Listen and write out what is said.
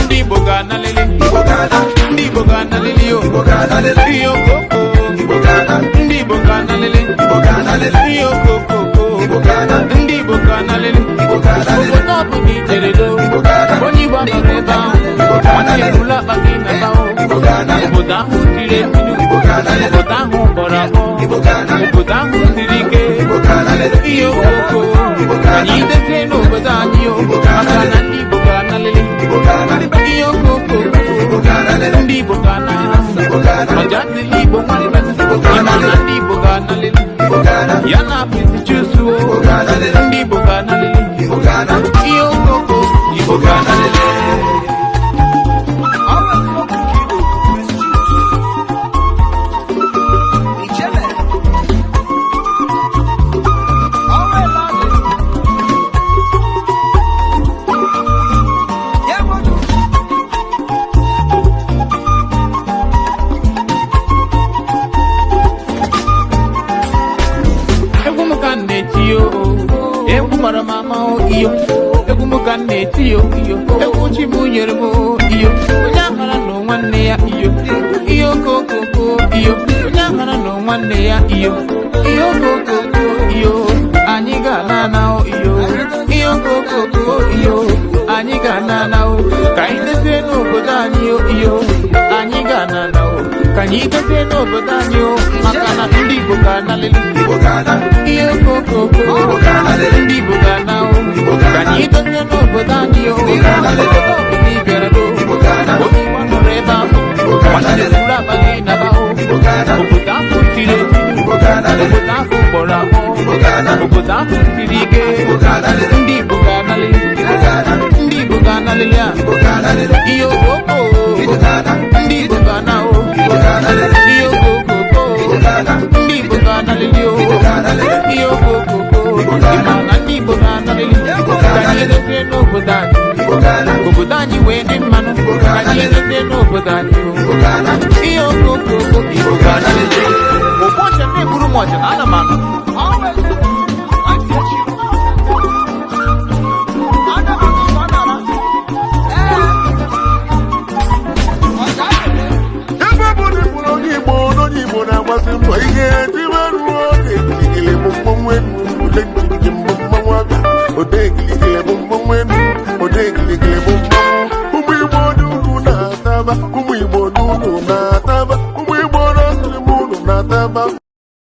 Ndi bogana lele, ndi bogana lele yo, yo koko. Ndi bogana lele, yo koko. Ndi bogana lele, bogana boni teredo, boni baba beba, boni kula bagi nabao, bogana hutire tinu, bogana borabo, bogana hutirike, yo koko. Kani dese no bogana yo, akana ndi bogana lele. Iyo koko, ndi bogana, majadi li bogana, imana ndi bogana lele, yana pisi chusu, ndi bogana lele, iyo koko, ndi bogana lele. Iyo egumukane tiyo iyo eguchi munyeremo iyo unyangana no nwanne ya iyo koko iyo unyangana no nwanne ya iyo koko iyo anyị ga na o iyo koko iyo anyị ga na o ka anyị dese n'obodo anyị iyo anyị ga na o ka anyị dese n'obodo anyị maka na ndị Igbo ga na lele iyo koko ndị Igbo ga na o Kani dese n'obodo anyị o, obodo ni bịara do, obi gbanụrụ ebe ahụ, nwanne kwuru abaghị naba o, obodo ahụ tiri eti, obodo ahụ gbọrọ agbọ, obodo ahụ siri ike, ndị Igbo ga-analịlị, ndị Igbo ga-analịlị a, ihe okoko, ndị Igbo ga-ana o, ihe okoko, ndị Igbo ga-analịlị o, ihe okoko, ịma na ndị Igbo ga-analịlị. Kani dese n'obodo anyị, obodo anyị wee dị mmanụ. Kani dese n'obodo anyị, ihe okoko Igbo ga-analịlị. Ụbọchị na-egburu m ọja na ana m anọ. Ebe ọ bụ na ịbụrụ onye Igbo na-agbasi mbọ ihe ejiwe ruo oge ekirikiri bụ mmanwụ egwu ule nkirikiri mbụ mmanwụ abịa ode ekirikiri